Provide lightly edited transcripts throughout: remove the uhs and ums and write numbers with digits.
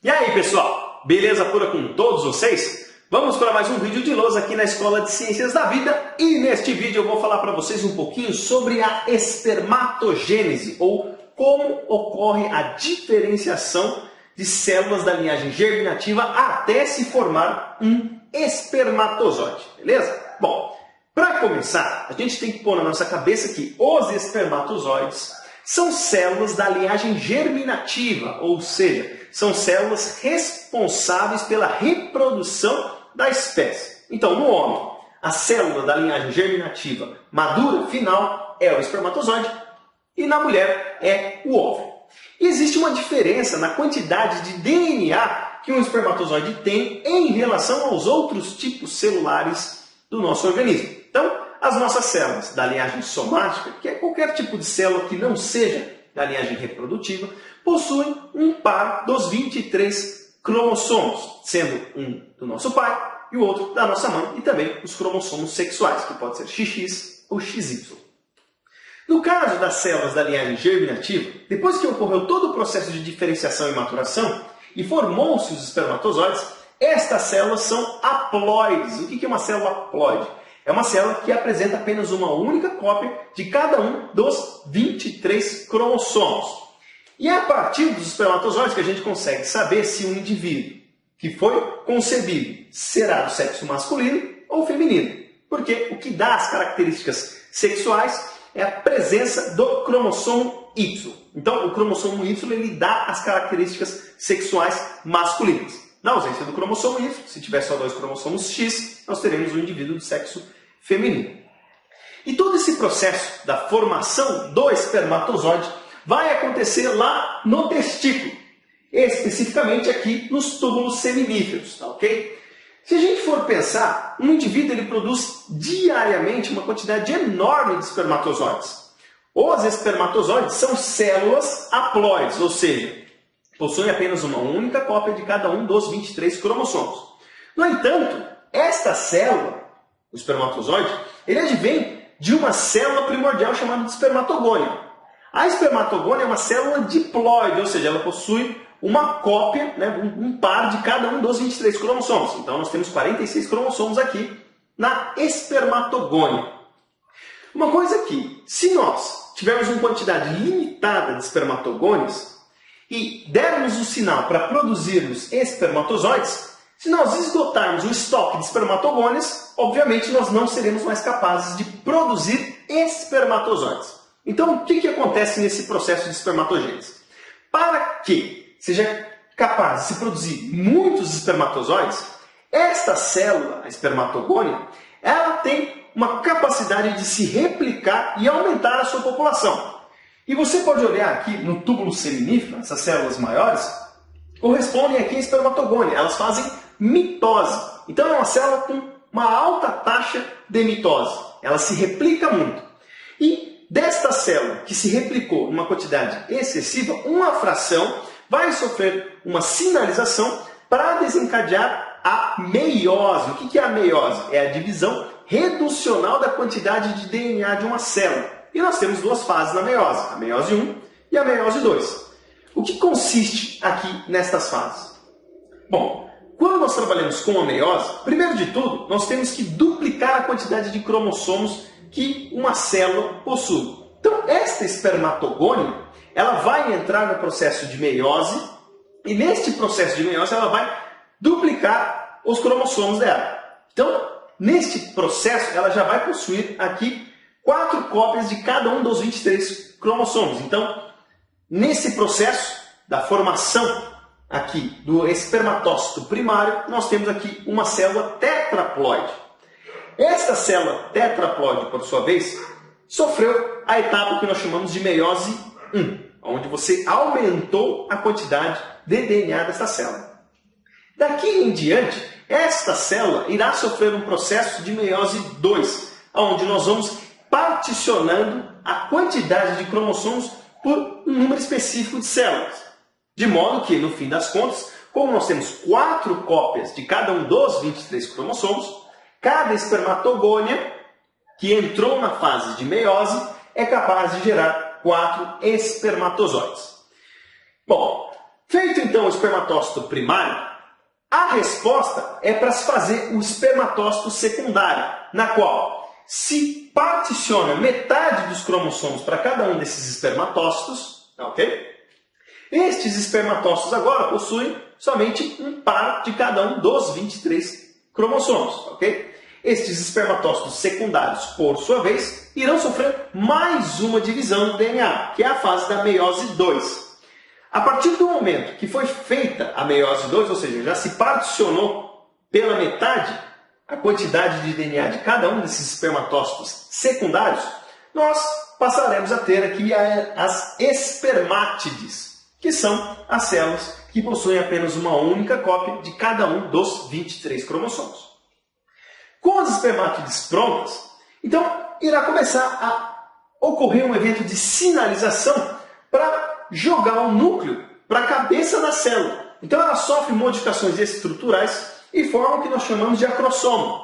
E aí, pessoal? Beleza pura com todos vocês? Vamos para mais um vídeo de lousa aqui na Escola de Ciências da Vida. E neste vídeo eu vou falar para vocês um pouquinho sobre a espermatogênese, ou como ocorre a diferenciação de células da linhagem germinativa até se formar um espermatozoide, beleza? Bom, para começar, a gente tem que pôr na nossa cabeça que os espermatozoides são células da linhagem germinativa, ou seja, são células responsáveis pela reprodução da espécie. Então, no homem, a célula da linhagem germinativa madura final é o espermatozoide e na mulher é o óvulo. E existe uma diferença na quantidade de DNA que um espermatozoide tem em relação aos outros tipos celulares do nosso organismo. Então, as nossas células da linhagem somática, que é qualquer tipo de célula que não seja da linhagem reprodutiva, possuem um par dos 23 cromossomos, sendo um do nosso pai e o outro da nossa mãe, e também os cromossomos sexuais, que pode ser XX ou XY. No caso das células da linhagem germinativa, depois que ocorreu todo o processo de diferenciação e maturação e formou-se os espermatozoides, estas células são haploides. O que é uma célula haploide? É uma célula que apresenta apenas uma única cópia de cada um dos 23 cromossomos. E é a partir dos espermatozoides que a gente consegue saber se um indivíduo que foi concebido será do sexo masculino ou feminino. Porque o que dá as características sexuais é a presença do cromossomo Y. Então, o cromossomo Y ele dá as características sexuais masculinas. Na ausência do cromossomo Y, se tiver só dois cromossomos X, nós teremos um indivíduo do sexo feminino. E todo esse processo da formação do espermatozoide vai acontecer lá no testículo, especificamente aqui nos túbulos seminíferos, tá ok? Se a gente for pensar, um indivíduo ele produz diariamente uma quantidade enorme de espermatozoides. Os espermatozoides são células haploides, ou seja, possuem apenas uma única cópia de cada um dos 23 cromossomos. No entanto, esta célula, o espermatozoide, ele advém de uma célula primordial chamada de espermatogônia. A espermatogônia é uma célula diploide, ou seja, ela possui uma cópia, um par de cada um dos 23 cromossomos. Então, nós temos 46 cromossomos aqui na espermatogônia. Uma coisa que, se nós tivermos uma quantidade limitada de espermatogônias e dermos o sinal para produzirmos espermatozoides, se nós esgotarmos o estoque de espermatogônias, obviamente nós não seremos mais capazes de produzir espermatozoides. Então, o que acontece nesse processo de espermatogênese? Para que seja capaz de se produzir muitos espermatozoides, esta célula, a espermatogônia, ela tem uma capacidade de se replicar e aumentar a sua população. E você pode olhar aqui no túbulo seminífero, essas células maiores, correspondem aqui à espermatogônia, elas fazem mitose. Então é uma célula com uma alta taxa de mitose, ela se replica muito. E desta célula que se replicou numa quantidade excessiva, uma fração vai sofrer uma sinalização para desencadear a meiose. O que é a meiose? É a divisão reducional da quantidade de DNA de uma célula. E nós temos duas fases na meiose, a meiose 1 e a meiose 2. O que consiste aqui nestas fases? Bom, quando nós trabalhamos com a meiose, primeiro de tudo, nós temos que duplicar a quantidade de cromossomos que uma célula possui. Então, esta espermatogônia, ela vai entrar no processo de meiose e neste processo de meiose ela vai duplicar os cromossomos dela. Então, neste processo ela já vai possuir aqui 4 cópias de cada um dos 23 cromossomos. Então, nesse processo da formação aqui do espermatócito primário, nós temos aqui uma célula tetraploide. Esta célula tetraploide, por sua vez, sofreu a etapa que nós chamamos de meiose 1, onde você aumentou a quantidade de DNA dessa célula. Daqui em diante, esta célula irá sofrer um processo de meiose 2, onde nós vamos particionando a quantidade de cromossomos por um número específico de células. De modo que, no fim das contas, como nós temos 4 cópias de cada um dos 23 cromossomos, cada espermatogônia que entrou na fase de meiose é capaz de gerar 4 espermatozoides. Bom, Feito então o espermatócito primário, a resposta é para se fazer o espermatócito secundário, na qual se particiona metade dos cromossomos para cada um desses espermatócitos, ok? Estes espermatócitos agora possuem somente um par de cada um dos 23 cromossomos, ok? Estes espermatócitos secundários, por sua vez, irão sofrer mais uma divisão do DNA, que é a fase da meiose 2. A partir do momento que foi feita a meiose 2, ou seja, já se particionou pela metade a quantidade de DNA de cada um desses espermatócitos secundários, nós passaremos a ter aqui as espermátides, que são as células que possuem apenas uma única cópia de cada um dos 23 cromossomos. Com as espermátides prontas, então irá começar a ocorrer um evento de sinalização para jogar o núcleo para a cabeça da célula. Então ela sofre modificações estruturais e forma o que nós chamamos de acrossomo,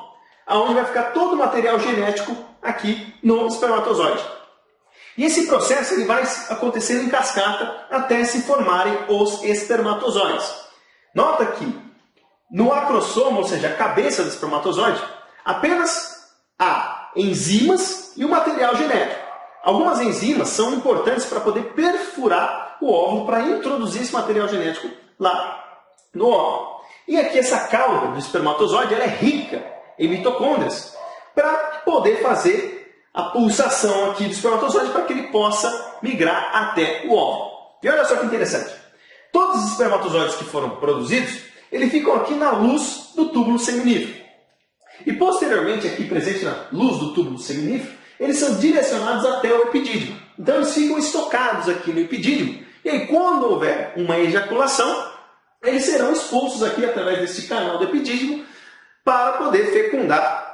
onde vai ficar todo o material genético aqui no espermatozoide. E esse processo ele vai acontecer em cascata até se formarem os espermatozoides. Nota que no acrossomo, ou seja, a cabeça do espermatozoide, apenas há enzimas e o material genético. Algumas enzimas são importantes para poder perfurar o óvulo para introduzir esse material genético lá no óvulo. E aqui essa cauda do espermatozoide ela é rica em mitocôndrias para poder fazer a pulsação aqui do espermatozoide para que ele possa migrar até o óvulo. E olha só que interessante. Todos os espermatozoides que foram produzidos, eles ficam aqui na luz do túbulo seminífero. E posteriormente, aqui presente na luz do túbulo seminífero, eles são direcionados até o epidídimo. Então eles ficam estocados aqui no epidídimo. E aí quando houver uma ejaculação, eles serão expulsos aqui através desse canal do epidídimo para poder fecundar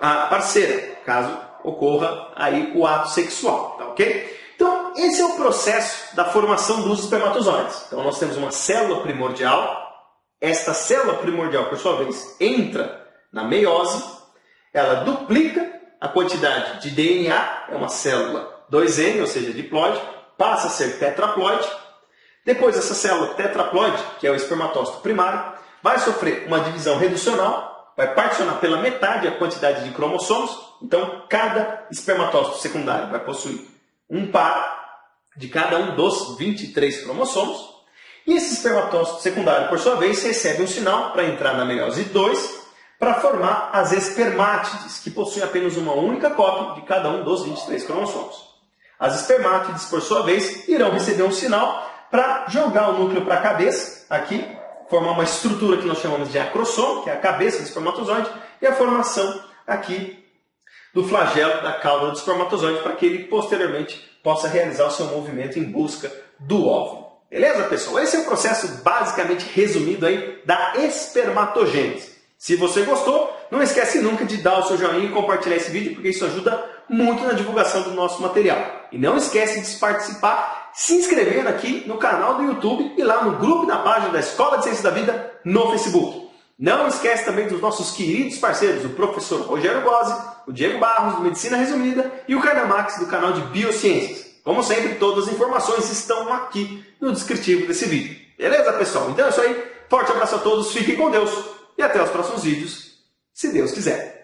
a parceira, caso ocorra aí o ato sexual, tá ok? Então esse é o processo da formação dos espermatozoides. Então nós temos uma célula primordial. Esta célula primordial, por sua vez, entra na meiose, ela duplica a quantidade de DNA, é uma célula 2N, ou seja, diploide, passa a ser tetraploide. Depois essa célula tetraploide, que é o espermatócito primário, vai sofrer uma divisão reducional, vai particionar pela metade a quantidade de cromossomos. Então, cada espermatócito secundário vai possuir um par de cada um dos 23 cromossomos. E esse espermatócito secundário, por sua vez, recebe um sinal para entrar na meiose 2, para formar as espermátides, que possuem apenas uma única cópia de cada um dos 23 cromossomos. As espermátides, por sua vez, irão receber um sinal para jogar o núcleo para a cabeça, aqui, formar uma estrutura que nós chamamos de acrossomo, que é a cabeça do espermatozoide, e a formação aqui do flagelo da cauda do espermatozoide, para que ele posteriormente possa realizar o seu movimento em busca do óvulo. Beleza, pessoal? Esse é o processo basicamente resumido aí da espermatogênese. Se você gostou, não esquece nunca de dar o seu joinha e compartilhar esse vídeo, porque isso ajuda muito na divulgação do nosso material. E não esquece de participar se inscrevendo aqui no canal do YouTube e lá no grupo e na página da Escola de Ciências da Vida no Facebook. Não esquece também dos nossos queridos parceiros, o professor Rogério Gozzi, o Diego Barros, do Medicina Resumida, e o Carnamax, do canal de Biociências. Como sempre, todas as informações estão aqui no descritivo desse vídeo. Beleza, pessoal? Então é isso aí. Forte abraço a todos, fiquem com Deus. E até os próximos vídeos, se Deus quiser.